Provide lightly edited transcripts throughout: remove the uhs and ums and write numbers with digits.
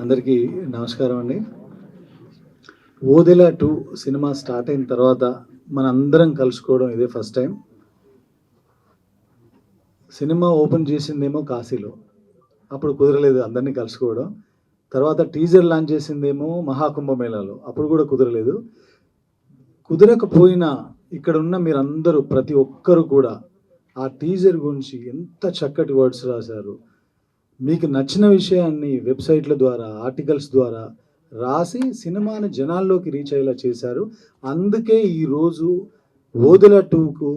అందరికీ నమస్కారం అండి. ఓదెల 2 సినిమా స్టార్ట్ అయిన తర్వాత మనందరం కలుసుకోవడం ఇదే ఫస్ట్ టైం. సినిమా ఓపెన్ చేసిందేమో కాశీలో, అప్పుడు కుదరలేదు అందరినీ కలుసుకోవడం. తర్వాత టీజర్ లాంచ్ చేసిందేమో మహాకుంభమేళాలో, అప్పుడు కూడా కుదరలేదు. కుదరకపోయినా ఇక్కడున్న మీరందరూ ప్రతి ఒక్కరు కూడా ఆ టీజర్ గురించి ఎంత చక్కటి వర్డ్స్ రాశారు. మీకు నచ్చిన విషయాన్ని వెబ్సైట్ల ద్వారా, ఆర్టికల్స్ ద్వారా రాసి సినిమాని జనాల్లోకి రీచ్ అయ్యేలా చేశారు. అందుకే ఈరోజు ఓదెల 2కు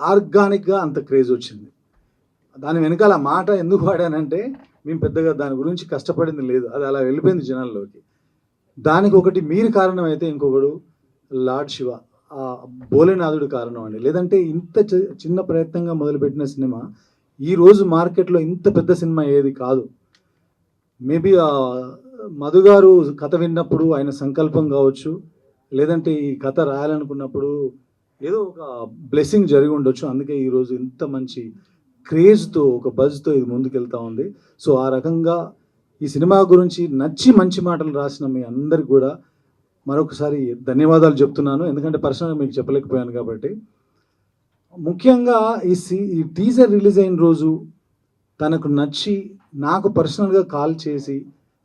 ఆర్గానిక్గా అంత క్రేజ్ వచ్చింది. దాని వెనకాల మాట ఎందుకు వాడానంటే, మేము పెద్దగా దాని గురించి కష్టపడింది లేదు, అది అలా వెళ్ళిపోయింది జనాల్లోకి. దానికి ఒకటి మీరు కారణం అయితే, ఇంకొకడు లార్డ్ శివ, భోలేనాథుడు కారణం అండి. లేదంటే ఇంత చిన్న ప్రయత్నంగా మొదలుపెట్టిన సినిమా ఈరోజు మార్కెట్లో ఇంత పెద్ద సినిమా ఏది కాదు. మేబీ మధు గారు కథ విన్నప్పుడు ఆయన సంకల్పం కావచ్చు, లేదంటే ఈ కథ రాయాలనుకున్నప్పుడు ఏదో ఒక బ్లెస్సింగ్ జరిగి ఉండొచ్చు. అందుకే ఈరోజు ఇంత మంచి క్రేజ్తో, ఒక బజ్తో ఇది ముందుకెళ్తా ఉంది. సో ఆ రకంగా ఈ సినిమా గురించి నచ్చి మంచి మాటలు రాసిన మీ అందరికి కూడా మరొకసారి ధన్యవాదాలు చెప్తున్నాను. ఎందుకంటే పర్సనల్గా మీకు చెప్పలేకపోయాను కాబట్టి. ముఖ్యంగా ఈ టీజర్ రిలీజ్ అయిన రోజు తనకు నచ్చి నాకు పర్సనల్గా కాల్ చేసి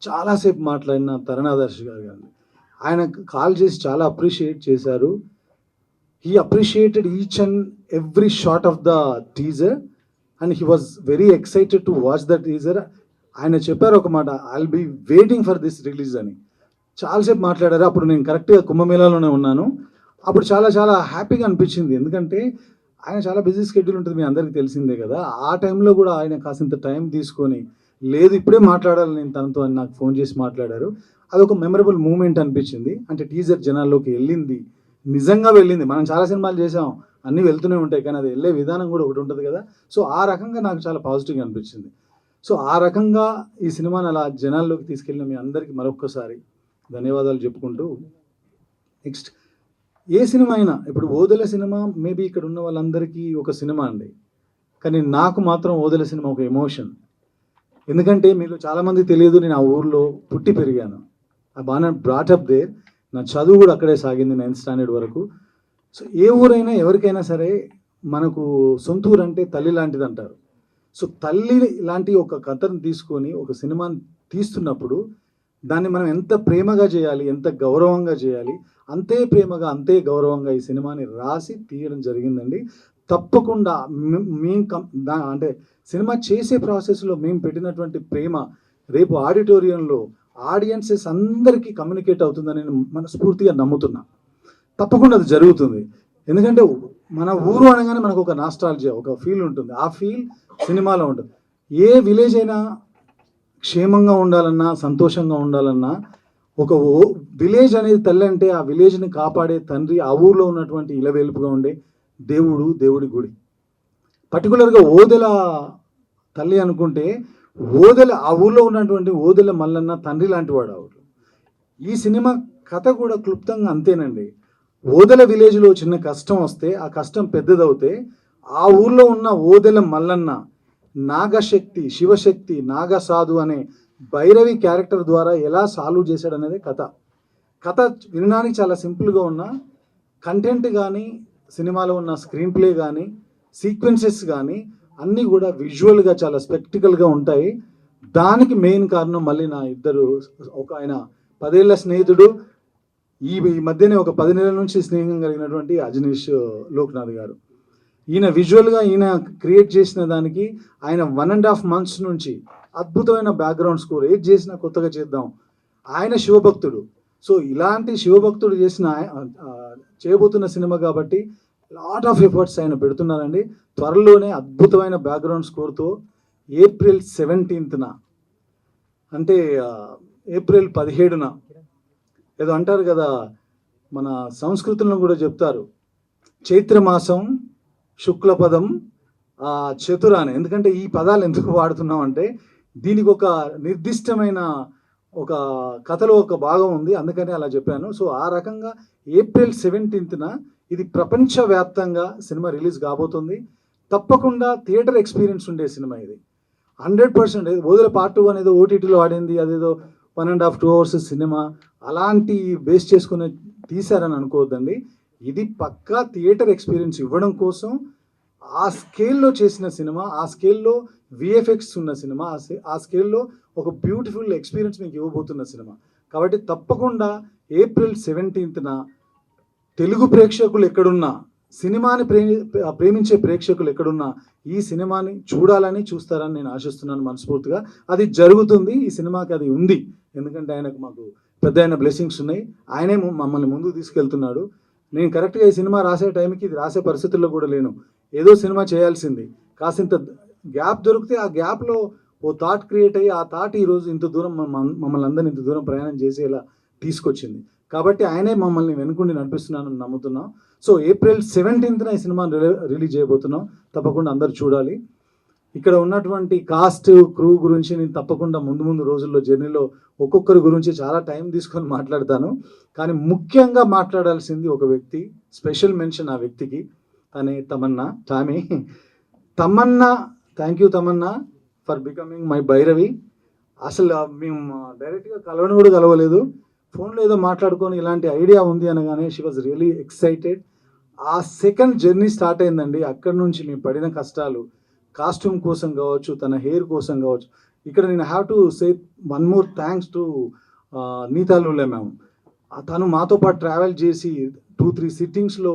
చాలాసేపు మాట్లాడిన తరుణాదర్శి గారు కానీ, ఆయన కాల్ చేసి చాలా అప్రిషియేట్ చేశారు. He appreciated each and every shot of the teaser and he was very excited to watch the teaser. ఆయన చెప్పారు ఒక మాట, I will be waiting for this release అని. చాలాసేపు మాట్లాడారు. అప్పుడు నేను కరెక్ట్గా కుంభమేళాలోనే ఉన్నాను. అప్పుడు చాలా చాలా హ్యాపీగా అనిపించింది. ఎందుకంటే ఆయన చాలా బిజీ షెడ్యూల్ ఉంటుంది, మీ అందరికీ తెలిసిందే కదా. ఆ టైంలో కూడా ఆయన కాసింత టైం తీసుకొని, లేదు ఇప్పుడే మాట్లాడాలి నేను తనతో అని నాకు ఫోన్ చేసి మాట్లాడారు. అదొక మెమరబుల్ మూమెంట్ అనిపించింది. అంటే టీజర్ జనాల్లోకి వెళ్ళింది, నిజంగా వెళ్ళింది. మనం చాలా సినిమాలు చేసాం, అన్నీ వెళ్తూనే ఉంటాయి, కానీ అది వెళ్ళే విధానం కూడా ఒకటి ఉంటుంది కదా. సో ఆ రకంగా నాకు చాలా పాజిటివ్గా అనిపించింది. సో ఆ రకంగా ఈ సినిమాని అలా జనాల్లోకి తీసుకెళ్ళిన మీ అందరికీ మరొక్కసారి ధన్యవాదాలు చెప్పుకుంటూ, నెక్స్ట్ ఏ సినిమా అయినా, ఇప్పుడు ఓదెల సినిమా మేబీ ఇక్కడ ఉన్న వాళ్ళందరికీ ఒక సినిమా అండి, కానీ నాకు మాత్రం ఓదెల సినిమా ఒక ఎమోషన్. ఎందుకంటే మీరు చాలామంది తెలియదు, నేను ఆ ఊర్లో పుట్టి పెరిగాను. I born brought up there. నా చదువు కూడా అక్కడే సాగింది 9th స్టాండర్డ్ వరకు. సో ఏ ఊరైనా ఎవరికైనా సరే మనకు సొంత ఊరు అంటే తల్లి లాంటిది అంటారు. సో తల్లి లాంటి ఒక కథను తీసుకొని ఒక సినిమాని తీస్తున్నప్పుడు దాన్ని మనం ఎంత ప్రేమగా చేయాలి, ఎంత గౌరవంగా చేయాలి, అంతే ప్రేమగా అంతే గౌరవంగా ఈ సినిమాని రాసి తీయడం జరిగిందండి. తప్పకుండా అంటే సినిమా చేసే ప్రాసెస్లో మేము పెట్టినటువంటి ప్రేమ రేపు ఆడిటోరియంలో ఆడియన్సెస్ అందరికీ కమ్యూనికేట్ అవుతుందని నేను మనస్ఫూర్తిగా నమ్ముతున్నా. తప్పకుండా అది జరుగుతుంది. ఎందుకంటే మన ఊరు అనగానే మనకు ఒక నాస్టాల్జియా, ఒక ఫీల్ ఉంటుంది. ఆ ఫీల్ సినిమాలో ఉంటుంది. ఏ విలేజ్ అయినా క్షేమంగా ఉండాలన్నా, సంతోషంగా ఉండాలన్నా, ఒక విలేజ్ అనేది తల్లి అంటే ఆ విలేజ్ని కాపాడే తండ్రి, ఆ ఊర్లో ఉన్నటువంటి ఇలవేలుపుగా ఉండే దేవుడు, దేవుడి గుడి. పర్టికులర్గా ఓదెల తల్లి అనుకుంటే, ఓదెల ఆ ఊర్లో ఉన్నటువంటి ఓదెల మల్లన్న తండ్రి లాంటి వాడు ఆవిడ. ఈ సినిమా కథ కూడా క్లుప్తంగా అంతేనండి. ఓదెల విలేజ్లో చిన్న కష్టం వస్తే, ఆ కష్టం పెద్దదవుతే, ఆ ఊర్లో ఉన్న ఓదెల మల్లన్న నాగశక్తి, శివశక్తి, నాగసాధు అనే భైరవి క్యారెక్టర్ ద్వారా ఎలా సాల్వ్ చేశాడు అనేది కథ వినడానికి చాలా సింపుల్గా ఉన్న కంటెంట్ కానీ, సినిమాలో ఉన్న స్క్రీన్ ప్లే కానీ, సీక్వెన్సెస్ కానీ అన్నీ కూడా విజువల్గా చాలా స్పెక్టికల్గా ఉంటాయి. దానికి మెయిన్ కారణం మళ్ళీ నా ఇద్దరు, ఒక ఆయన 10 ఏళ్ల స్నేహితుడు, ఈ మధ్యనే ఒక 10 నెలల నుంచి స్నేహం కలిగినటువంటి అజనీష్ లోక్నాథ్ గారు. ఈయన విజువల్గా ఈయన క్రియేట్ చేసిన దానికి ఆయన 1.5 months నుంచి అద్భుతమైన బ్యాక్గ్రౌండ్ స్కోర్, ఏది చేసినా కొత్తగా చేద్దాం. ఆయన శివభక్తుడు. సో ఇలాంటి శివభక్తుడు చేయబోతున్న సినిమా కాబట్టి లాట్ ఆఫ్ ఎఫర్ట్స్ ఆయన పెడుతున్నారండి. త్వరలోనే అద్భుతమైన బ్యాక్గ్రౌండ్ స్కోర్తో April 17th, అంటే April 17న ఏదో అంటారు కదా, మన సంస్కృతంలో కూడా చెప్తారు, చైత్రమాసం శుక్లపదం చతుర అని. ఎందుకంటే ఈ పదాలు ఎందుకు వాడుతున్నాం అంటే, దీనికి ఒక నిర్దిష్టమైన ఒక కథలో ఒక భాగం ఉంది, అందుకని అలా చెప్పాను. సో ఆ రకంగా April 17న ఇది ప్రపంచవ్యాప్తంగా సినిమా రిలీజ్ కాబోతుంది. తప్పకుండా థియేటర్ ఎక్స్పీరియన్స్ ఉండే సినిమా ఇది 100%. ఓదెల పార్ట్ 2 అనేది ఓటీటీలో ఆడింది, అదేదో 1.5 2 hours సినిమా అలాంటి బేస్ చేసుకుని తీశారని అనుకోవద్దండి. ఇది పక్కా థియేటర్ ఎక్స్పీరియన్స్ ఇవ్వడం కోసం ఆ స్కేల్లో చేసిన సినిమా, ఆ స్కేల్లో విఎఫ్ఎక్స్ ఉన్న సినిమా, ఆ స్కేల్లో ఒక బ్యూటిఫుల్ ఎక్స్పీరియన్స్ మీకు ఇవ్వబోతున్న సినిమా. కాబట్టి తప్పకుండా April 17న తెలుగు ప్రేక్షకులు ఎక్కడున్నా, సినిమాని ప్రేమించే ప్రేక్షకులు ఎక్కడున్నా ఈ సినిమాని చూస్తారని నేను ఆశిస్తున్నాను మనస్ఫూర్తిగా. అది జరుగుతుంది. ఈ సినిమాకి అది ఉంది. ఎందుకంటే ఆయనకు మాకు పెద్ద అయిన బ్లెస్సింగ్స్ ఉన్నాయి. ఆయనే మమ్మల్ని ముందుకు తీసుకెళ్తున్నాడు. నేను కరెక్ట్గా ఈ సినిమా రాసే టైంకి ఇది రాసే పరిస్థితుల్లో కూడా లేను. ఏదో సినిమా చేయాల్సింది. కాసింత గ్యాప్ దొరికితే ఆ గ్యాప్లో ఓ థాట్ క్రియేట్ అయ్యి ఆ థాట్ ఈరోజు ఇంత దూరం మమ్మల్ని అందరినీ ఇంత దూరం ప్రయాణం చేసేలా తీసుకొచ్చింది. కాబట్టి ఆయనే మమ్మల్ని వెనుకుండి నడిపిస్తున్నానని నమ్ముతున్నాం. సో April 17న ఈ సినిమాని రిలీజ్ చేయబోతున్నాం. తప్పకుండా అందరు చూడాలి. ఇక్కడ ఉన్నటువంటి కాస్ట్ క్రూ గురించి నేను తప్పకుండా ముందు రోజుల్లో జర్నీలో ఒక్కొక్కరి గురించి చాలా టైం తీసుకొని మాట్లాడతాను. కానీ ముఖ్యంగా మాట్లాడాల్సింది ఒక వ్యక్తి, స్పెషల్ మెన్షన్ ఆ వ్యక్తికి. తనే Tamannaah. Thank you Tamannaah for becoming my Bhairavi. అసలు మేము డైరెక్ట్గా కూడా కలవలేదు. ఫోన్లో ఏదో మాట్లాడుకొని ఇలాంటి ఐడియా ఉంది అనగానే షీ వాజ్ రియలీ ఎక్సైటెడ్. ఆ సెకండ్ జర్నీ స్టార్ట్ అయిందండి. అక్కడి నుంచి మేము పడిన కష్టాలు, కాస్ట్యూమ్ కోసం కావచ్చు, తన హెయిర్ కోసం కావచ్చు. ఇక్కడ నేను have to say one more thanks to నీతాలులే మ్యామ్. తను మాతో పాటు ట్రావెల్ చేసి 2-3 సిట్టింగ్స్లో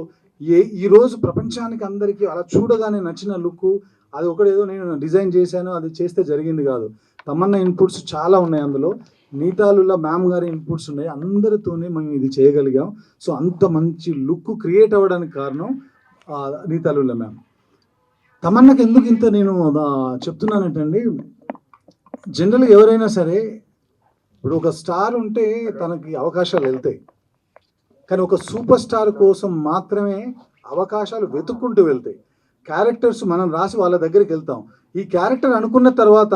ఈరోజు ప్రపంచానికి అందరికీ అలా చూడగానే నచ్చిన లుక్, అది ఒకటేదో నేను డిజైన్ చేశాను, అది చేస్తే జరిగింది కాదు. తమన్నా ఇన్పుట్స్ చాలా ఉన్నాయి అందులో. నీతాలుల మ్యామ్ గారి ఇన్పుట్స్ ఉన్నాయి. అందరితోనే మేము ఇది చేయగలిగాం. సో అంత మంచి లుక్ క్రియేట్ అవ్వడానికి కారణం నీతాలుల మ్యామ్. తమన్నాకి ఎందుకు ఇంత నేను చెప్తున్నానంటండి, జనరల్గా ఎవరైనా సరే ఇప్పుడు ఒక స్టార్ ఉంటే తనకి అవకాశాలు వెళ్తాయి. కానీ ఒక సూపర్ స్టార్ కోసం మాత్రమే అవకాశాలు వెతుక్కుంటూ వెళ్తాయి. క్యారెక్టర్స్ మనం రాసి వాళ్ళ దగ్గరికి వెళ్తాం. ఈ క్యారెక్టర్ అనుకున్న తర్వాత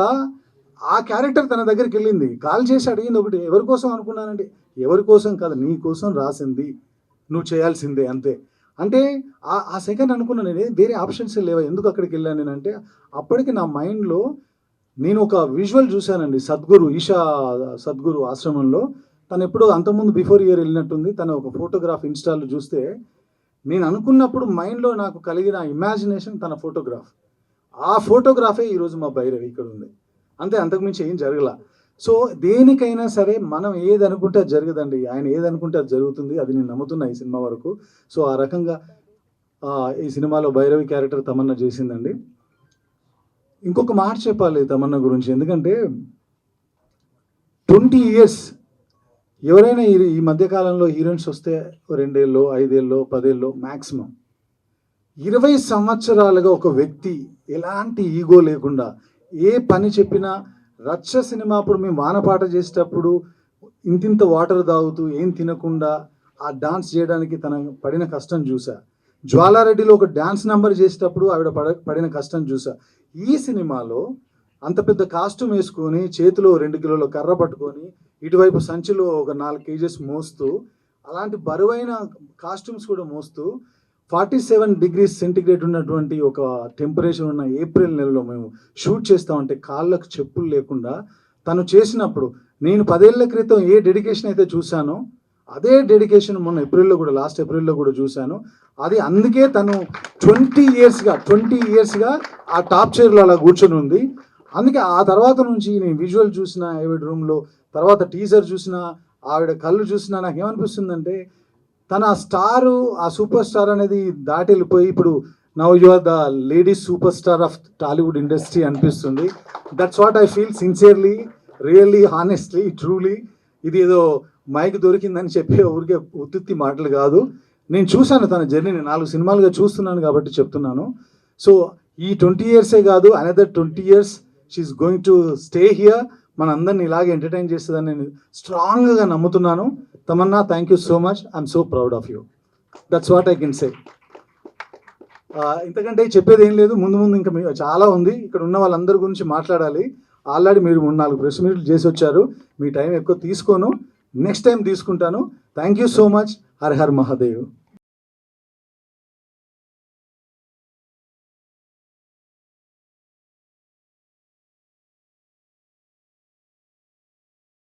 ఆ క్యారెక్టర్ తన దగ్గరికి వెళ్ళింది, కాల్ చేసి అడిగింది ఒకటి, ఎవరి కోసం అనుకున్నానంటే ఎవరి కోసం కాదు, నీ కోసం రాసింది, నువ్వు చేయాల్సిందే అంతే. అంటే ఆ సెకండ్ అనుకున్నాను నేను, వేరే ఆప్షన్స్ లేవా, ఎందుకు అక్కడికి వెళ్ళాను నేను అంటే, అప్పటికి నా మైండ్లో నేను ఒక విజువల్ చూశానండి. ఈషా సద్గురు ఆశ్రమంలో తను ఎప్పుడో అంతకుముందు బిఫోర్ ఇయర్ వెళ్ళినట్టుంది. తన ఒక ఫోటోగ్రాఫ్ ఇన్స్టాల్లో చూస్తే నేను అనుకున్నప్పుడు మైండ్లో నాకు కలిగిన ఇమాజినేషన్ తన ఫోటోగ్రాఫ్. ఆ ఫోటోగ్రాఫే ఈరోజు మా భైరవి ఇక్కడ ఉంది. అంతే, అంతకుమించి ఏం జరగల. సో దేనికైనా సరే మనం ఏది అనుకుంటే అది జరగదండి. ఆయన ఏది అనుకుంటే అది జరుగుతుంది. అది నేను నమ్ముతున్నా ఈ సినిమా వరకు. సో ఆ రకంగా ఈ సినిమాలో భైరవి క్యారెక్టర్ తమన్నా చేసిందండి. ఇంకొక మాట చెప్పాలి తమన్నా గురించి, ఎందుకంటే 20 years ఎవరైనా ఈ మధ్యకాలంలో హీరోయిన్స్ వస్తే 2 ఏళ్ళో 5 ఏళ్ళో 10 ఏళ్ళో మ్యాక్సిమం, 20 సంవత్సరాలుగా ఒక వ్యక్తి ఎలాంటి ఈగో లేకుండా ఏ పని చెప్పినా, రచ్చ సినిమా అప్పుడు మేము వానపాట చేసేటప్పుడు ఇంతింత వాటర్ తాగుతూ ఏం తినకుండా ఆ డాన్స్ చేయడానికి తన పడిన కష్టం చూసా. జ్వాలారెడ్డిలో ఒక డాన్స్ నెంబర్ చేసేటప్పుడు ఆవిడ పడిన కష్టం చూసా. ఈ సినిమాలో అంత పెద్ద కాస్ట్యూమ్ వేసుకొని, చేతిలో 2 కిలోల కర్ర పట్టుకొని, ఇటువైపు సంచిలో ఒక 4 kgs మోస్తూ, అలాంటి బరువైన కాస్ట్యూమ్స్ కూడా మోస్తూ 47 degrees సెంటిగ్రేడ్ ఉన్నటువంటి ఒక టెంపరేచర్ ఉన్న ఏప్రిల్ నెలలో మేము షూట్ చేస్తామంటే కాళ్ళకు చెప్పులు లేకుండా తను చేసినప్పుడు, నేను 10 ఏళ్ల క్రితం ఏ డెడికేషన్ అయితే చూశానో అదే డెడికేషన్ మొన్న లాస్ట్ ఏప్రిల్లో కూడా చూశాను. అది అందుకే తను 20 yearsగా ఆ టాప్ చైర్లో అలా కూర్చొని ఉంది. అందుకే ఆ తర్వాత నుంచి నేను విజువల్ చూసిన ఆవిడ రూమ్లో, తర్వాత టీజర్ చూసిన ఆవిడ కళ్ళు చూసినా నాకు ఏమనిపిస్తుందంటే, తన ఆ సూపర్ స్టార్ అనేది దాటి వెళ్ళిపోయి ఇప్పుడు now you are the ladies super star of Tollywood industry అనిపిస్తుంది. That's what I feel sincerely, really, honestly, truly. ఇది ఏదో మైక్ దొరికిందని చెప్పి ఊరికే ఉత్తి మాటలు కాదు. నేను చూశాను తన జర్నీని, 4 సినిమాలుగా చూస్తున్నాను కాబట్టి చెప్తున్నాను. సో ఈ 20 years కాదు, another 20 years she's going to stay here. మన అందరిని ఇలాగే ఎంటర్టైన్ చేస్తుందని నేను స్ట్రాంగ్గా నమ్ముతున్నాను. Tamannaah, thank you so much. I'm so proud of you. That's what I can say. ఇంతకంటే చెప్పేది ఏం లేదు. ముందు ఇంకా చాలా ఉంది. ఇక్కడ ఉన్న వాళ్ళందరి గురించి మాట్లాడాలి. ఆల్రెడీ మీరు 3-4 ప్రెస్ మీట్లు చేసి వచ్చారు. మీ టైం ఎక్కువ తీసుకోను, నెక్స్ట్ టైం తీసుకుంటాను. Thank you so much. Her her Mahadev.